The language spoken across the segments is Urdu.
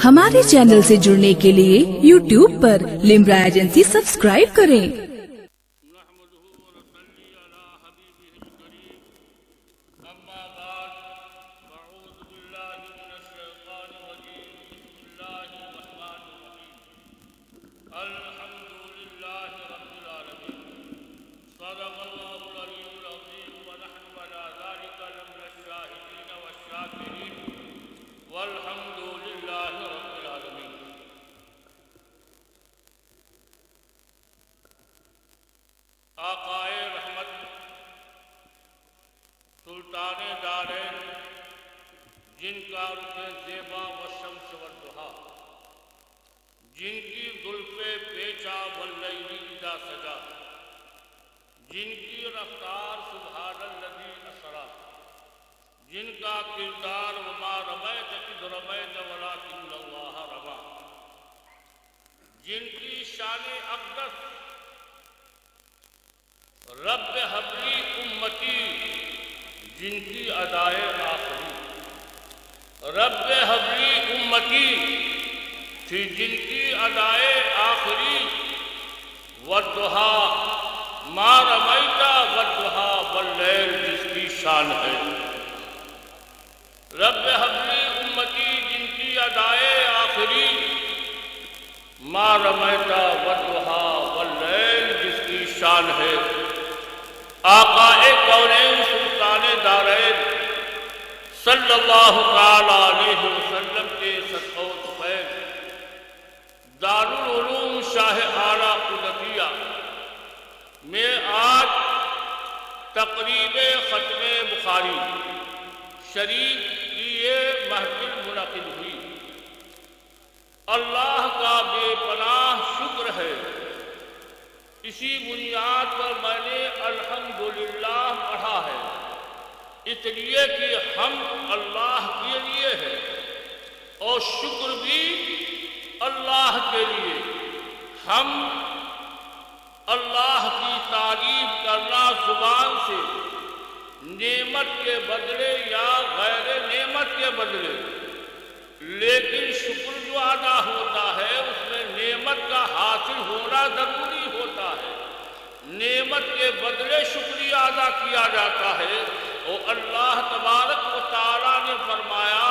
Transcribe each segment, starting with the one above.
ہمارے چینل سے جڑنے کے لیے YouTube پر لمرا ایجنسی سبسکرائب کریں۔ جن کا رخ زیبا و شمس و ضحا، جن کی زلفے پیچا واللیل اذا سجا، جن کی رفتار سبحان الذی اسرا، جن کا کردار وما رمیت اذ رمیت ولکن اللہ رما، جن کی شان اقدس رب حبلی امتی، جن کی ادائے آخری رب حبلی امتی تھی، جن کی ادائے آخری والضحا ما رمیتا والضحا واللیل جس کی شان ہے، رب حبلی امتی جن کی ادائے آخری ما رمیتا والضحا واللیل جس کی شان ہے، آقا کونین سلطان دارین صلی اللہ تعالی علیہ وسلم کے صدقہ و فیض دارالعلوم شاہ اعلیٰ قدسیہ میں آج تقریب ختم بخاری شریف کی یہ محفل منعقد ہوئی۔ اللہ کا بے پناہ شکر ہے، اسی بنیاد پر میں نے الحمدللہ پڑھا ہے، اس لیے کہ ہم اللہ کے لیے ہے اور شکر بھی اللہ کے لیے۔ ہم اللہ کی تعریف کرنا زبان سے نعمت کے بدلے یا غیر نعمت کے بدلے، لیکن شکر جو ادا ہوتا ہے اس میں نعمت کا حاصل ہونا ضروری ہوتا ہے، نعمت کے بدلے شکریہ ادا کیا جاتا ہے۔ اور اللہ تبارک و تعالیٰ نے فرمایا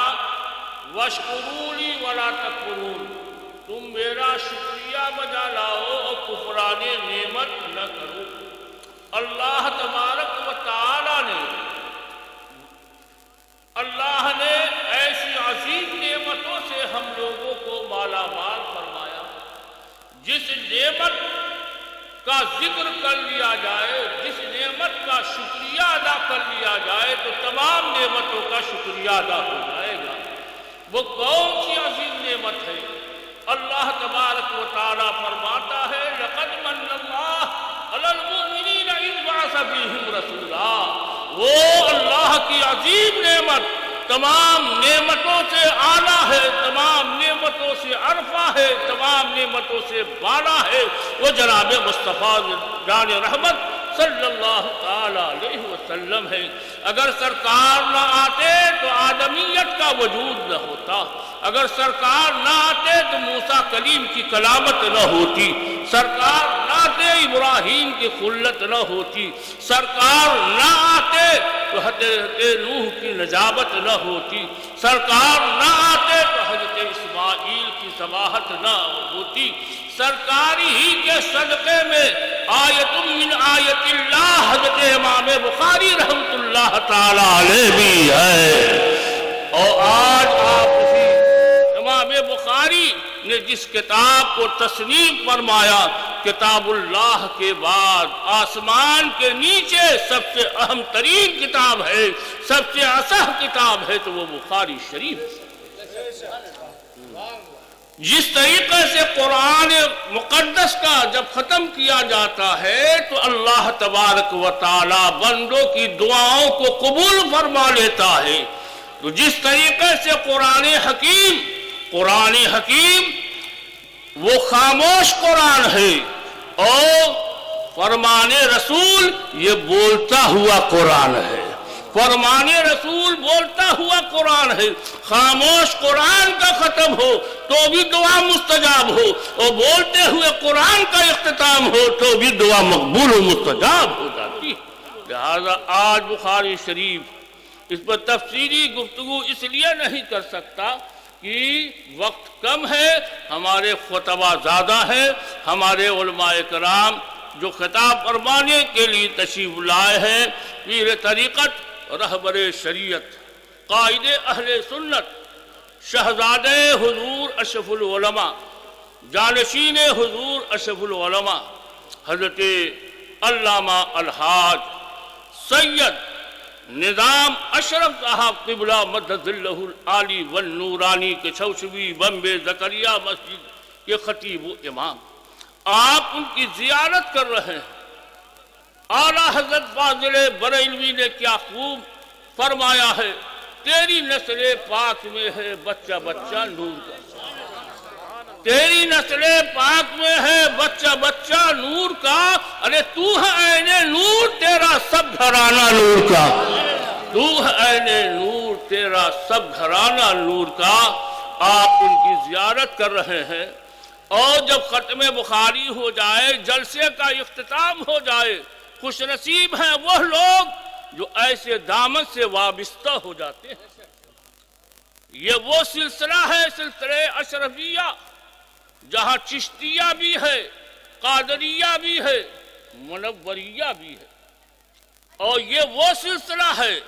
وَاشْكُرُونِي وَلَا تَكْفُرُونِ، تم میرا شکریہ بجا لاؤ اور کفران نعمت نہ کرو۔ اللہ تبارک و تعالیٰ نے ایسی عظیم نعمتوں سے ہم لوگوں کو مالا مال فرمایا، جس نعمت کا ذکر کر لیا جائے، جس نعمت کا شکریہ ادا کر لیا جائے تو تمام نعمتوں کا شکریہ ادا ہو جائے گا۔ وہ کون سی عظیم نعمت ہے؟ اللہ تبارک و تعالیٰ فرماتا ہے لَقَدْ مَنَّ اللَّهُ عَلَى الْمُؤْمِنِينَ إِذْ بَعَثَ فِيهِمْ رَسُولًا، وہ اللہ کی عظیم نعمت تمام نعمتوں سے اعلیٰ ہے، تمام نعمتوں سے عرفہ ہے، تمام نعمتوں سے بالا ہے، وہ جناب مصطفیٰ جان رحمت صلی اللہ تعالیٰ علیہ وسلم ہے۔ اگر سرکار نہ آتے تو آدمیت کا وجود نہ ہوتا، اگر سرکار نہ آتے تو موسیٰ کلیم کی کلامت نہ ہوتی، سرکار نہ آتے ابراہیم کی خلت نہ ہوتی، سرکار نہ آتے تو حضرت نوح کی نجابت نہ ہوتی، سرکار نہ آتے تو حضرت اسماعیل کی ذباحت نہ ہوتی۔ سرکاری ہی کے صدقے میں آیت من آیت اللہ حضرت امام بخاری رحمت اللہ تعالی علیہ بھی ہے۔ اور آج آپ اسی امام بخاری نے جس کتاب کو تصنیف فرمایا، کتاب اللہ کے بعد آسمان کے نیچے سب سے اہم ترین کتاب ہے، سب سے اصح کتاب ہے تو وہ بخاری شریف ہے۔ جس طریقے سے قرآن مقدس کا جب ختم کیا جاتا ہے تو اللہ تبارک و تعالی بندوں کی دعاؤں کو قبول فرما لیتا ہے، تو جس طریقے سے قرآن حکیم وہ خاموش قرآن ہے اور فرمان رسول یہ بولتا ہوا قرآن ہے۔ فرمان رسول بولتا ہوا قرآن ہے، خاموش قرآن کا ختم ہو تو بھی دعا مستجاب ہو، اور بولتے ہوئے قرآن کا اختتام ہو تو بھی دعا مقبول و مستجاب ہو جاتی ہے۔ لہذا آج بخاری شریف اس پر تفصیلی گفتگو اس لیے نہیں کر سکتا کہ وقت کم ہے، ہمارے خطبہ زیادہ ہیں، ہمارے علماء کرام جو خطاب فرمانے کے لیے تشریف لائے ہیں، پیر طریقت، رہبر شریعت، قائد اہل سنت، شہزادے حضور اشرف العلماء، جانشین حضور اشرف العلماء حضرت علامہ الحاج سید نظام اشرف صاحب قبلہ مدد اللہ العالی والنورانی کے چھوشوی بمبے زکریا مسجد کے خطیب و امام، آپ ان کی زیارت کر رہے ہیں۔ اعلیٰ حضرت فاضل بریلوی نے کیا خوب فرمایا ہے، تیری نسل پاک میں ہے بچہ بچہ نور کا، تیری نسل پاک میں ہے بچہ بچہ نور کا، ارے تو ہے عین نور تیرا سب گھرانہ نور کا، تو ہے عین نور تیرا سب گھرانہ نور کا۔ آپ ان کی زیارت کر رہے ہیں، اور جب ختم بخاری ہو جائے، جلسے کا اختتام ہو جائے، خوش نصیب ہیں وہ لوگ جو ایسے دامن سے وابستہ ہو جاتے ہیں۔ یہ وہ سلسلہ ہے، سلسلہ اشرفیہ، جہاں چشتیہ بھی ہے، قادریہ بھی ہے، منوریہ بھی ہے، اور یہ وہ سلسلہ ہے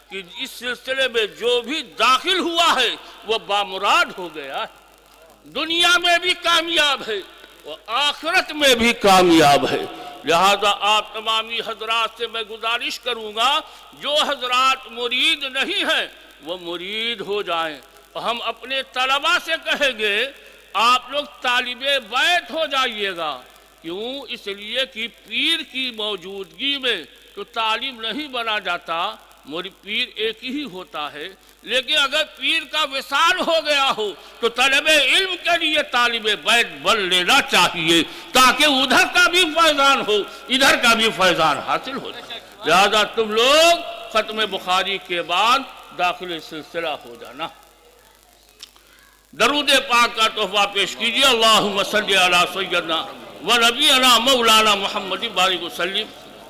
کہ اس سلسلے میں جو بھی داخل ہوا ہے وہ بامراد ہو گیا ہے، دنیا میں بھی کامیاب ہے اور آخرت میں بھی کامیاب ہے۔ لہذا آپ تمامی حضرات سے میں گزارش کروں گا، جو حضرات مرید نہیں ہیں وہ مرید ہو جائیں، اور ہم اپنے طلباء سے کہیں گے آپ لوگ طالب بیت ہو جائیے گا۔ کیوں؟ اس لیے کہ پیر کی موجودگی میں تو تعلیم نہیں بنا جاتا، پیر ایک ہی ہوتا ہے، لیکن اگر پیر کا وصال ہو گیا ہو تو طلب علم کے لیے طالب بیت بن لینا چاہیے، تاکہ ادھر کا بھی فیضان ہو، ادھر کا بھی فیضان حاصل ہو جائے۔ لہذا تم لوگ ختم بخاری کے بعد داخل سلسلہ ہو جانا۔ درود پاک کا تحفہ پیش کیجیے۔ اللہم صلی علی سیدنا و نبینا مولانا محمد بارک وسلم،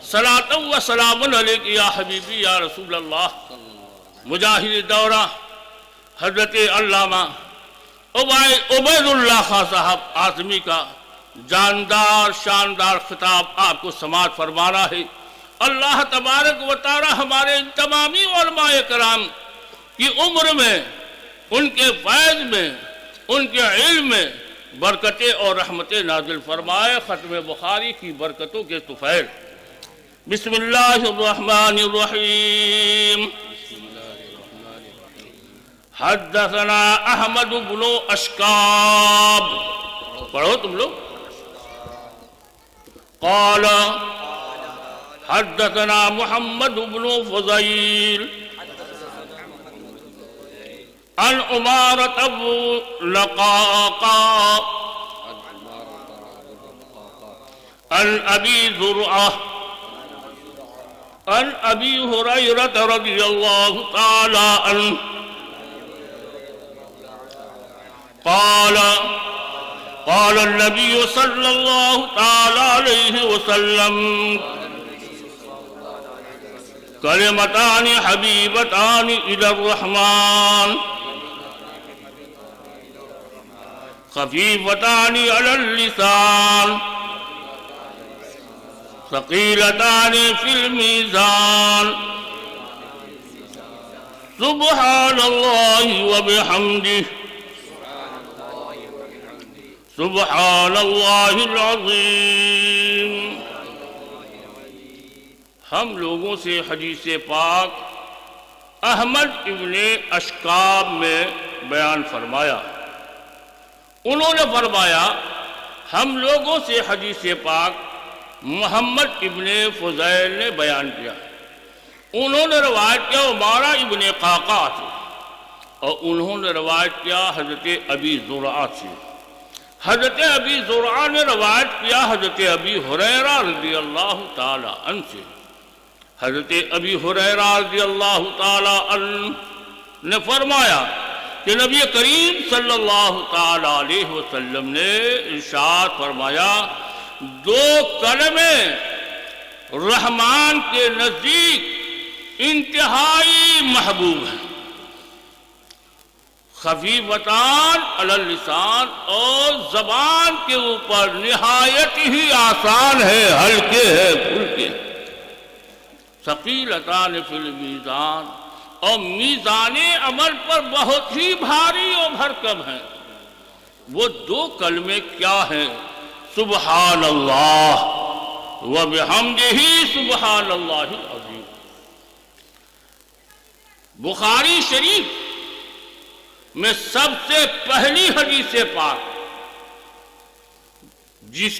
صلاۃ و سلام علیک یا حبیبی یا رسول اللہ۔ مجاہد دورہ حضرت علامہ عبید اللہ خان صاحب اعظمی کا جاندار شاندار خطاب آپ کو سماعت فرمانا ہے۔ اللہ تبارک و تعالی ہمارے ان تمامی علماء کرام کی عمر میں، ان کے فیض میں، ان کے علم میں برکتیں اور رحمتیں نازل فرمائے۔ ختم بخاری کی برکتوں کے طفیل۔ بسم اللہ الرحمن الرحیم۔ حدثنا احمد بن اشکاب، پڑھو تم لوگ۔ قال حدثنا محمد بن فضیل عن عمارة بن لقاقا عن أبي زرعة عن أبي هريرة رضي الله تعالى عنه قال النبي صلى الله تعالى عليه وسلم كلمتان حبيبتان إلى الرحمن خفيفتان على اللسان ثقيلتان في الميزان سبحان الله وبحمده سبحان الله العظيم۔ ہم لوگوں سے حدیث پاک احمد ابن اشکاب میں بیان فرمایا۔ انہوں نے فرمایا ہم لوگوں سے حدیث پاک محمد ابن فضیل نے بیان کیا۔ انہوں نے روایت کیا عمارہ ابن قعقاع سے، اور انہوں نے روایت کیا حضرت ابی زرعہ سے۔ حضرت ابی زرعہ نے روایت کیا حضرت ابی ہریرہ رضی اللہ تعالی عنہ سے۔ حضرت ابی ہریرہ رضی اللہ تعالی عنہ نے فرمایا کہ نبی کریم صلی اللہ تعالی علیہ وسلم نے ارشاد فرمایا، دو کلمے رحمان کے نزدیک انتہائی محبوب ہیں، خفیفتان علی اللسان، اور زبان کے اوپر نہایت ہی آسان ہے، ہلکے ہے، پھلکے، ثقیلتان فی المیزان، اور میزان عمل پر بہت ہی بھاری اور بھرکم ہیں۔ وہ دو کلمے کیا ہیں؟ سبحان اللہ وبحمدہ سبحان اللہ العظیم۔ بخاری شریف میں سب سے پہلی حدیث پاک جس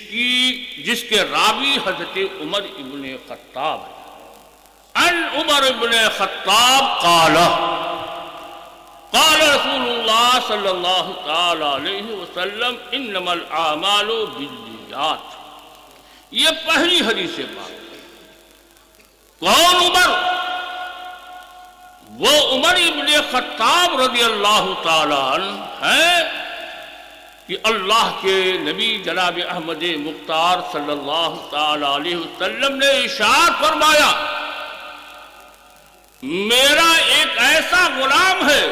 کے راوی حضرت عمر ابن خطاب ہے، ان عمر ابن خطاب قال رسول اللہ صلی اللہ تعالی علیہ وسلم انما الاعمال بالنیات۔ یہ پہلی حدیث پاک۔ کون عمر؟ وہ عمر ابن خطاب رضی اللہ تعالی عنہ ہیں کہ اللہ کے نبی جناب احمد مختار صلی اللہ تعالی علیہ وسلم نے ارشاد فرمایا، میرا ایک ایسا غلام ہے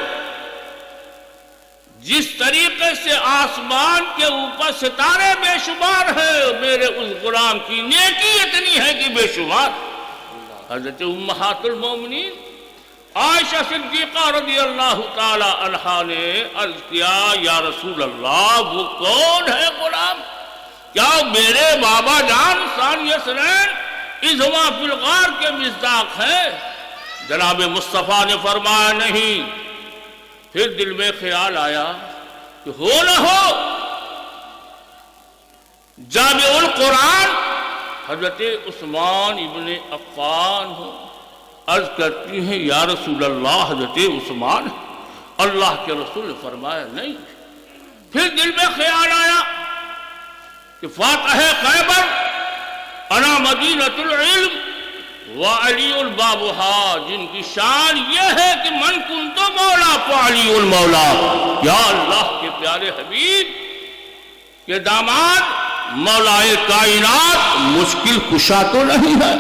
جس طریقے سے آسمان کے اوپر ستارے بے شمار ہیں، میرے اس غلام کی نیکی اتنی ہے کہ بے شمار۔ حضرت امہات المومنین عائشہ صدیقہ رضی اللہ تعالی عنہا نے عرض کیا، یا رسول اللہ وہ کون ہے غلام؟ کیا میرے بابا جان ثانی اثنین اذ ہما فی الغار کے مصداق ہیں؟ جناب مصطفیٰ نے فرمایا نہیں۔ پھر دل میں خیال آیا کہ ہو نہ ہو جامع القرآن حضرت عثمان ابن عفان ہو۔ عرض کرتی ہیں، یا رسول اللہ حضرت عثمان؟ اللہ کے رسول نے فرمایا نہیں۔ پھر دل میں خیال آیا کہ فاتح خیبر انا مدینۃ العلم وعلی البابھا، جن کی شان یہ ہے کہ من کنت مولا فعلی المولا۔ یا اللہ کے پیارے حبیب کے داماد مولا کائنات مشکل کشا تو نہیں ہے؟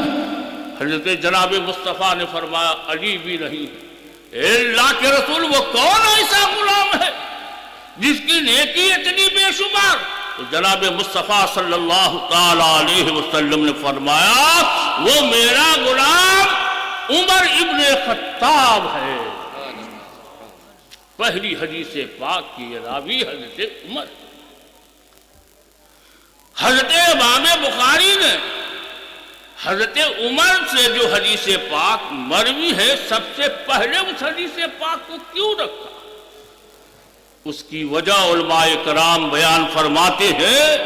حضرت جناب مصطفیٰ نے فرمایا علی بھی نہیں۔ اے اللہ کے رسول وہ کون ایسا غلام ہے جس کی نیکی اتنی بے شمار؟ تو جناب مصطفیٰ صلی اللہ تعالی علیہ وسلم نے فرمایا، وہ میرا غلام عمر ابن خطاب ہے۔ پہلی حدیث پاک کی راوی حضرت عمر۔ حضرت امام بخاری نے حضرت عمر سے جو حدیث پاک مروی ہے، سب سے پہلے اس حدیث پاک کو کیوں رکھا؟ اس کی وجہ علماء کرام بیان فرماتے ہیں،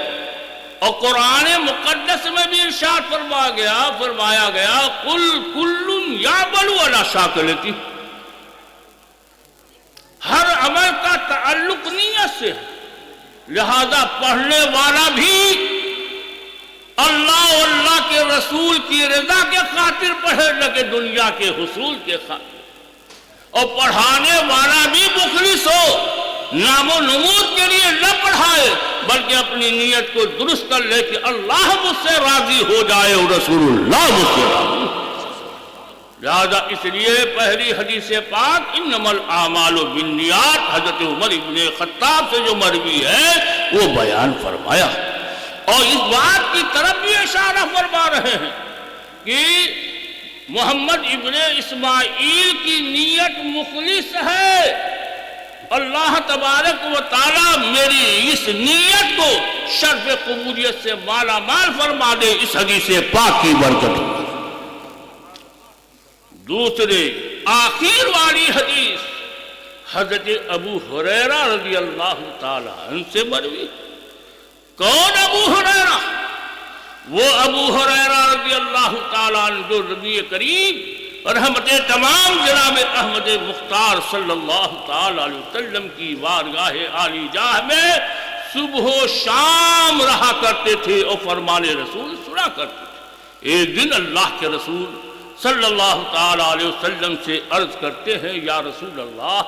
اور قرآن مقدس میں بھی ارشاد فرمایا گیا قل کل یعمل علی شاکلتہ۔ ہر عمل کا تعلق نیت سے ہے، لہذا پڑھنے والا بھی اللہ اور اللہ کے رسول کی رضا کے خاطر پڑھے، نہ کہ دنیا کے حصول کے خاطر۔ اور پڑھانے والا بھی مخلص ہو، نام و نمود کے لیے نہ پڑھائے، بلکہ اپنی نیت کو درست کر لے کہ اللہ مجھ سے راضی ہو جائے اور رسول اللہ مجھ سے راضی۔ لہذا اس لیے پہلی حدیث پاک انما الاعمال بالنیات حضرت عمر ابن خطاب سے جو مروی ہے وہ بیان فرمایا، اور اس بات کی طرف بھی اشارہ فرما رہے ہیں کہ محمد ابن اسماعیل کی نیت مخلص ہے۔ اللہ تبارک و تعالی میری اس نیت کو شرف قبولیت سے مالا مال فرما دے اس حدیث پاک کی برکت۔ دوسرے آخر والی حدیث حضرت ابو ہریرہ رضی اللہ تعالی عنہ سے مروی۔ کون ابو ہریرہ؟ وہ ابو ہریرہ رضی اللہ تعالیٰ عنہ جو نبی کریم رحمت تمام جناب احمد مختار صلی اللہ تعالیٰ علیہ وسلم کی بارگاہ عالی جاہ میں صبح و شام رہا کرتے تھے اور فرمان رسول سنا کرتے تھے۔ ایک دن اللہ کے رسول صلی اللہ تعالی علیہ وسلم سے عرض کرتے ہیں یا رسول اللہ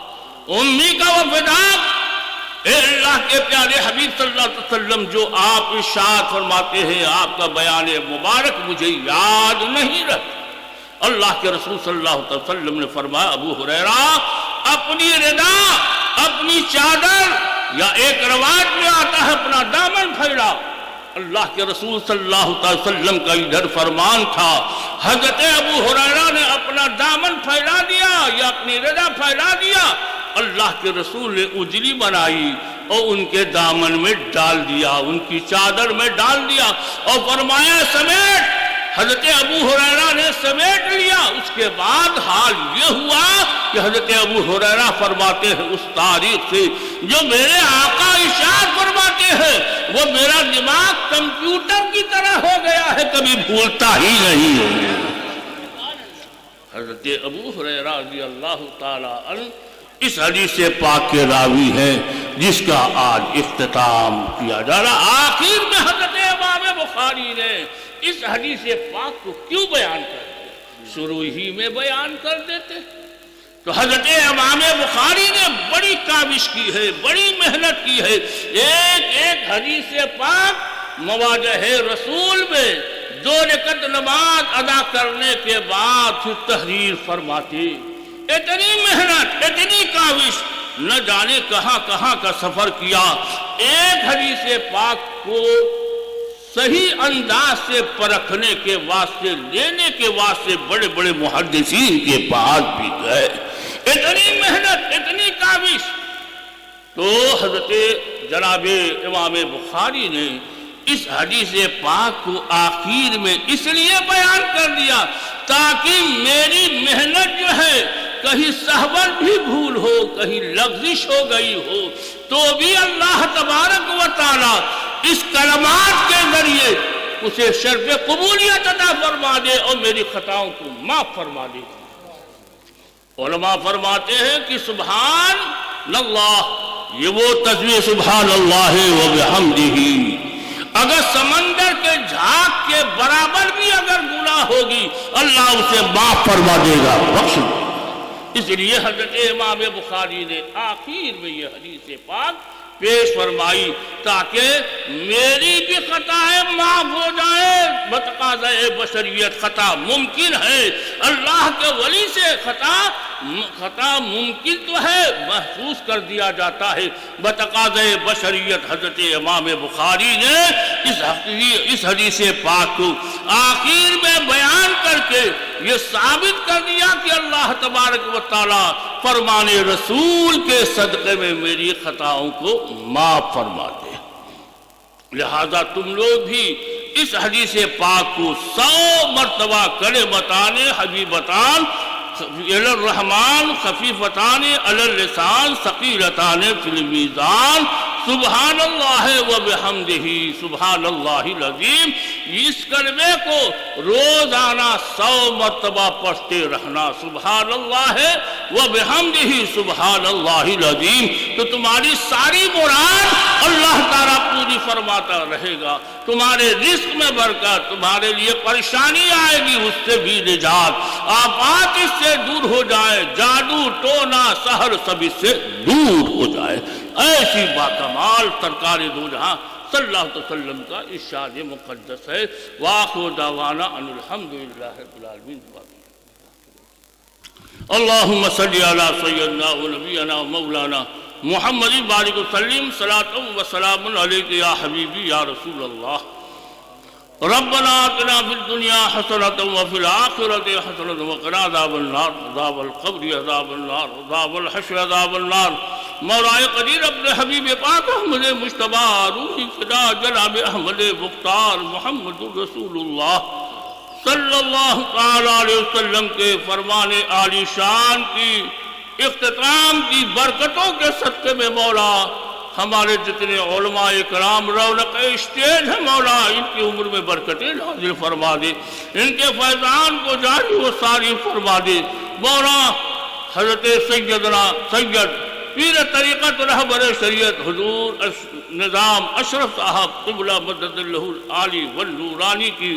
امی کا وفداک، اے اللہ کے پیارے حبیب صلی اللہ علیہ وسلم، جو آپ ارشاد فرماتے ہیں آپ کا بیان مبارک مجھے یاد نہیں رہتا۔ اللہ کے رسول صلی اللہ علیہ وسلم نے فرمایا ابو ہریرہ اپنی ردا، اپنی چادر، یا ایک روایت میں آتا ہے اپنا دامن پھیلا۔ اللہ کے رسول صلی اللہ علیہ وسلم کا ادھر فرمان تھا، حضرت ابو ہریرہ نے اپنا دامن پھیلا دیا یا اپنی ردا پھیلا دیا، اللہ کے رسول نے اجلی بنائی اور ان کے دامن میں ڈال دیا، ان کی چادر میں ڈال دیا اور فرمایا سمیٹ۔ حضرت ابو ہریرہ نے سمیٹ لیا۔ اس کے بعد حال یہ ہوا کہ حضرت ابو ہریرہ فرماتے ہیں اس تاریخ سے جو میرے آقا ارشاد فرماتے ہیں وہ میرا دماغ کمپیوٹر کی طرح ہو گیا ہے، کبھی بھولتا ہی نہیں ہے۔ حضرت ابو ہریرہ رضی اللہ تعالی عنہ اس حدیث پاک کے راوی ہیں جس کا آج اختتام کیا جا رہا۔ آخر میں حضرت امام بخاری نے اس حدیث پاک کو کیوں بیان کر دیا؟ شروع ہی میں بیان کر دیتے تو حضرت امام بخاری نے بڑی کاوش کی ہے، بڑی محنت کی ہے، ایک ایک حدیث پاک مواجہ رسول میں 2 رکعت نماز ادا کرنے کے بعد پھر تحریر فرماتے۔ اتنی محنت، اتنی کاوش، نہ جانے کہاں کہاں کا سفر کیا، ایک حدیث پاک کو صحیح انداز سے پرکھنے کے واسطے، لینے کے واسطے بڑے بڑے محدثین کے پاس بھی گئے۔ اتنی محنت، اتنی کاوش، تو حضرت جناب امام بخاری نے اس حدیث پاک کو آخر میں اس لیے بیان کر دیا تاکہ میری محنت جو ہے کہیں سہول بھی بھول ہو، کہیں لغزش ہو گئی ہو تو بھی اللہ تبارک و تعالی اس کلمات کے ذریعے اسے شرف قبولیت عطا فرما دے اور میری خطاؤں کو معاف فرما دے۔ علماء فرماتے ہیں کہ سبحان اللہ، یہ وہ تسبیح سبحان اللہ و بحمدہ، اگر سمندر کے جھاگ کے برابر بھی اگر گناہ ہوگی اللہ اسے معاف فرما دے گا، بخش دے گا۔ اس لیے حضرت امام بخاری نے آخر میں یہ حدیث پاک پیش فرمائی تاکہ میری بھی خطائیں معاف ہو جائے۔ بتقاضۂ بشریت خطا ممکن ہے، اللہ کے ولی سے خطا ممکن تو ہے، محسوس کر دیا جاتا ہے۔ بتقاضۂ بشریت حضرت امام بخاری نے اس حدیث پاک کو آخر میں بیان کر کے یہ ثابت کر دیا کہ اللہ تبارک و تعالی فرمان رسول کے صدقے میں میری خطاؤں کو معاف فرما دے۔ لہذا تم لوگ بھی اس حدیث پاک کو 100 مرتبہ کلمتان حبیبتان علی الرحمن خفیفتان علی اللسان ثقیلتان فی المیزان سبحان اللہ و بحمدہ سبحان اللہ العظیم، اس کلمے کو روزانہ 100 مرتبہ پڑھتے رہنا، سبحان اللہ و بحمدہ سبحان اللہ العظیم، تو تمہاری ساری مراد اللہ تعالیٰ پوری فرماتا رہے گا۔ تمہارے رزق میں برکت، تمہارے لیے پریشانی آئے گی اس سے بھی نجات، آفات اس سے دور ہو جائے، جادو ٹونا سحر سب اس سے دور ہو جائے۔ ایسی باکمال سرکار دو جہاں صلی اللہ علیہ وسلم کا ارشاد مقدس ہے۔ وآخر دعوانا ان الحمدللہ رب العالمین۔ اللہم صلی علی سیدنا و نبینا و مولانا محمد بارک وسلم، صلاۃ و سلام علیک یا حبیبی یا رسول اللہ۔ ربنا آتنا فی الدنیا حسنۃ وفی الآخرۃ حسنۃ وقنا عذاب النار، عذاب القبر عذاب النار، عذاب الحشر عذاب النار۔ مولا قدیر اپنے حبیب پاک احمد مجتبیٰ روحی فدا جناب احمد مختار محمد رسول اللہ صلی اللہ تعالی علیہ وسلم کے فرمان عالی شان کی اختتام کی برکتوں کے صدقے میں مولا ہمارے جتنے علماء کرام رونق اسٹیج ہیں مولا ان کی عمر میں برکتیں نازل فرما دے، ان کے فیضان کو جاری و ساری فرما دے۔ مولا حضرت سیدنا سید پیر طریقت رہبر شریعت حضور نظام اشرف صاحب قبلہ مدد اللہ العالی والنورانی کی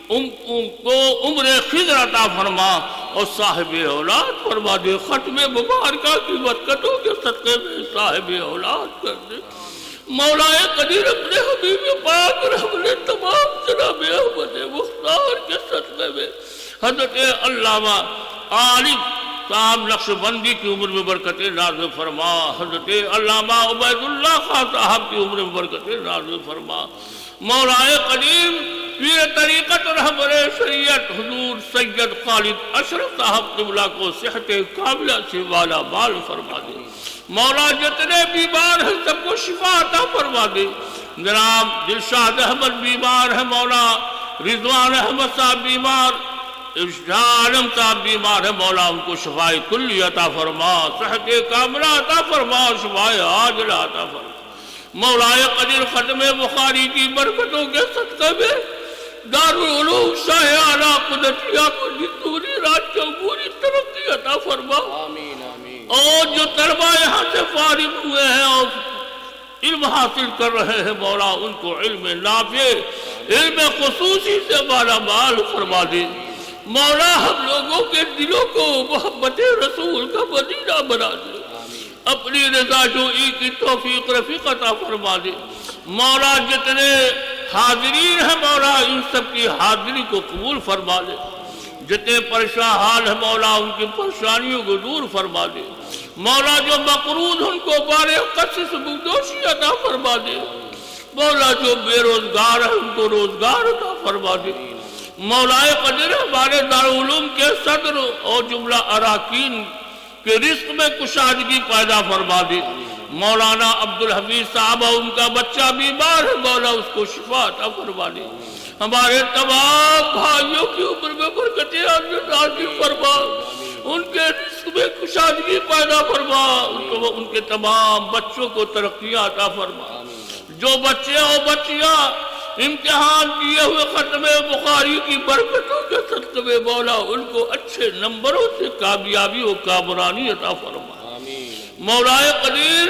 کو عمر خضر عطا فرما اور صاحب اولاد فرما دے. ختم مبارکہ کی برکتوں کے صدقے میں صاحب اولاد کر دے. مولا قدیر اپنے حبیب پاک رحم نے تمام جناب احمد مختار کے صدقے میں حضرت علامہ عالم صاحب نقش بندی کی عمر میں برکت نازل فرما. حضرت علامہ عبید اللہ خان صاحب کی عمر میں برکت نازل فرما. مولا قدیم پیر طریقت رہبر شریعت حضور سید خالد اشرف صاحب قبلہ کو صحت کاملہ سے والا مال فرما دے. مولا جتنے بیمار ہیں سب کو شفا عطا فرما دے. جناب دلشاد احمد بیمار ہے، مولا رضوان احمد صاحب بیمار، شاہ عالم صاحب بیمار ہے، مولا ان کو شفاء کلی عطا فرما، صحت کاملہ عطا فرما، شفاء عاجلہ عطا فرما. مولا قدیر ختم بخاری کی برکتوں کے صدقے میں دارالعلوم شاہ اعلیٰ قدسیہ کو جتوری رات کو پوری ترقی عطا فرما. آمین آمین. اور جو طلبہ یہاں سے فارغ ہوئے ہیں اور علم حاصل کر رہے ہیں، مولا ان کو علم نافع، علم خصوصی سے مالا مال فرما دے. مولا ہم لوگوں کے دلوں کو محبت رسول کا مدینہ بنا دے. اپنی رضا جوئی کی توفیق رفیق عطا فرما دے. مولا جتنے حاضرین ہیں مولا ان سب کی حاضری کو قبول فرما دے. جتنے پریشان حال ہیں مولا ان کی پریشانیوں کو دور فرما دے. مولا جو مقروض ان کو بارے قصص بگدوشی عطا فرما دے. مولا جو بے روزگار ہیں ان کو روزگار عطا فرما دے. مولا قدر ہمارے دارالعلوم کے صدر اور جملہ اراکین کہ رزق میں کشادگی پیدا فرما دے. مولانا عبدالحفیظ صاحب ان کا بچہ بیمار ہے، مولا اس کو شفا عطا فرما دے. ہمارے تمام بھائیوں کی عمر میں برکتیں نازل فرما، ان کے رزق میں کشادگی پیدا فرما، ان کے تمام بچوں کو ترقیاں عطا فرما. جو بچے اور بچیاں امتحان کیے ہوئے ختم بخاری کی برکتوں کے صدقے میں مولا ان کو اچھے نمبروں سے کامیابی و کامرانی عطا فرما. مولا قدیر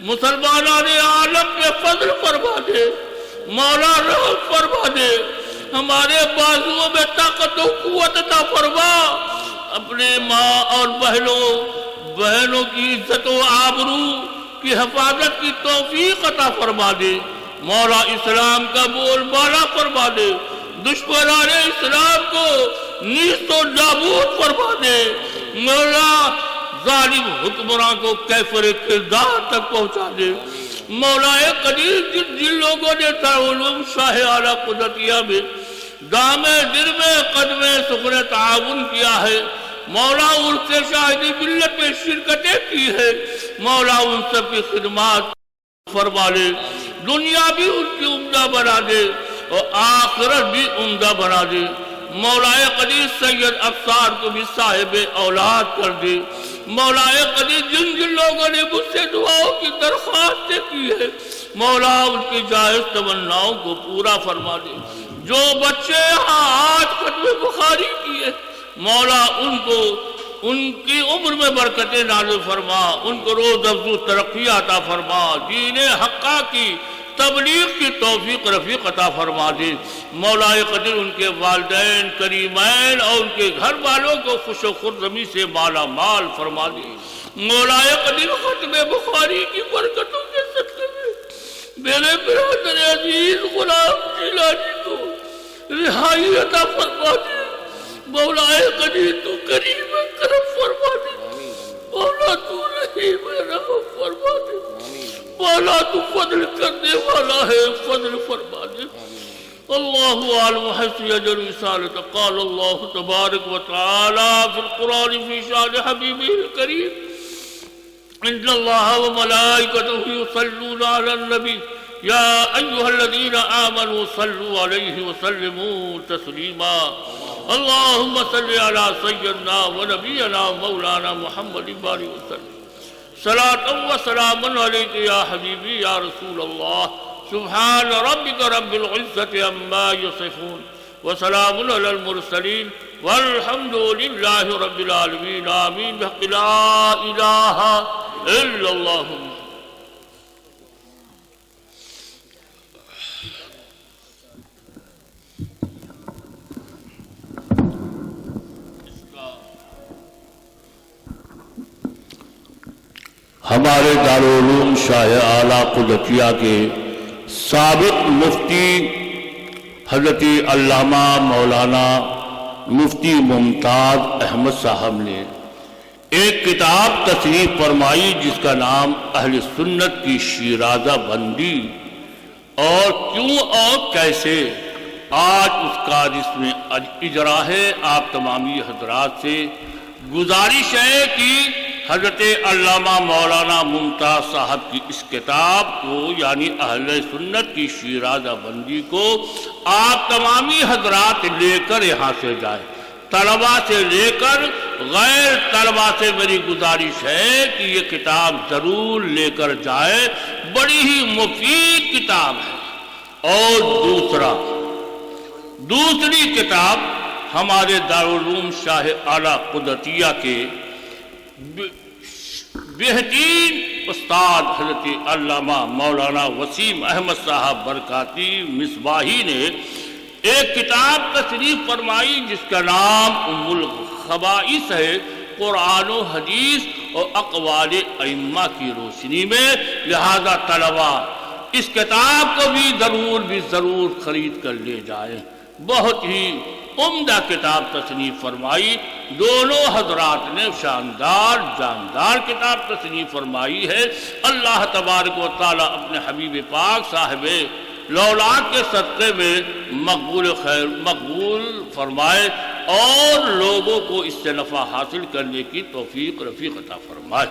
مسلمانان عالم کے فضل فرما دے. مولا رحم فرما دے. ہمارے بازوؤں میں طاقت و قوت عطا فرما. اپنے ماں اور بہنوں کی عزت و آبرو کی حفاظت کی توفیق عطا فرما دے. مولا اسلام کا بول بالا فرما دے. دشمنان اسلام کو نیست و نابود فرما دے. مولا ظالم حکمراں کو کیفر کردار تک پہنچا دے. مولا قدیر جن لوگوں نے دارالعلوم شاہ اعلیٰ قدسیہ میں دام دل میں قدم سخن تعاون کیا ہے، مولا ان سے شاہدی ملت میں شرکتیں کی ہے، مولا ان سب کی خدمات فرما لے. دنیا بھی ان کی عمدہ بنا دے اور آخرت بھی عمدہ بنا دے. مولا قدیر سید افسار کو بھی صاحب اولاد کر دے. مولا قدیر جن لوگوں نے مجھ سے دعاؤں کی درخواستیں کی ہے، مولا ان کی جائز تمناؤں کو پورا فرما دے. جو بچے یہاں آج ختم بخاری کیے، مولا ان کو ان کی عمر میں برکتیں نازل فرما، ان کو روز افزوں ترقی عطا فرما، دین حقہ کی تبلیغ کی توفیق رفیق عطا فرما دے. مولا قدیر ان کے والدین کریمین اور ان کے گھر والوں کو خوش و خرمی سے مالا مال فرما دے. مولا قدیر ختم بخاری کی برکتوں کے صدقے میں میرے برادر عزیز غلام جیلانی کو رہائی عطا فرما دے. مولا قدیر تو کریم کرم فرما دے. مولا تو رحیم رحم فرما دے. مولا تو فضل کرنے والا ہے، فضل فرما دے. اللہ عالم حیث یجر رسالت. قال اللہ تبارک و تعالی فی القرآن فی شان حبیبہ الکریم ان اللہ و ملائکتہ یصلون علی النبی یا ایہا الذین آمنوا صلوا علیہ وسلموا تسلیما. اللہم صلی علی سیدنا و نبینا مولانا محمد بارک وسلم. صلاة و سلام علیک یا حبیبی یا رسول اللہ. سبحان ربک رب العزت عما یصفون وسلام علی المرسلین والحمد للہ رب العالمین. آمین بحق لا الہ الا اللہ. ہمارے دارالعلوم شاہ اعلیٰ قدسیہ کے سابق مفتی حضرت علامہ مولانا مفتی ممتاز احمد صاحب نے ایک کتاب تصنیف فرمائی جس کا نام اہل سنت کی شیرازہ بندی اور کیوں اور کیسے، آج اس کا جس میں اجرا ہے۔ آپ تمامی حضرات سے گزارش ہے کہ حضرت علامہ مولانا ممتاز صاحب کی اس کتاب کو یعنی اہل سنت کی شیرازہ بندی کو آپ تمامی حضرات لے کر یہاں سے جائیں، طلباء سے لے کر غیر طلباء سے میری گزارش ہے کہ یہ کتاب ضرور لے کر جائے، بڑی ہی مفید کتاب ہے۔ اور دوسری کتاب ہمارے دارالعلوم شاہ اعلیٰ قدسیہ کے بہترین استاد حضرت علامہ مولانا وسیم احمد صاحب برکاتی مصباحی نے ایک کتاب تصنیف فرمائی جس کا نام ام الخبائث ہے، قرآن و حدیث اور اقوال ائمہ کی روشنی میں۔ لہذا طلباء اس کتاب کو بھی ضرور خرید کر لے جائیں، بہت ہی عمدہ کتاب تصنیف فرمائی۔ دونوں حضرات نے شاندار جاندار کتاب تصنیف فرمائی ہے۔ اللہ تبارک و تعالی اپنے حبیب پاک صاحب لولاک کے صدقے میں مقبول فرمائے اور لوگوں کو اس سے نفع حاصل کرنے کی توفیق رفیق عطا فرمائے۔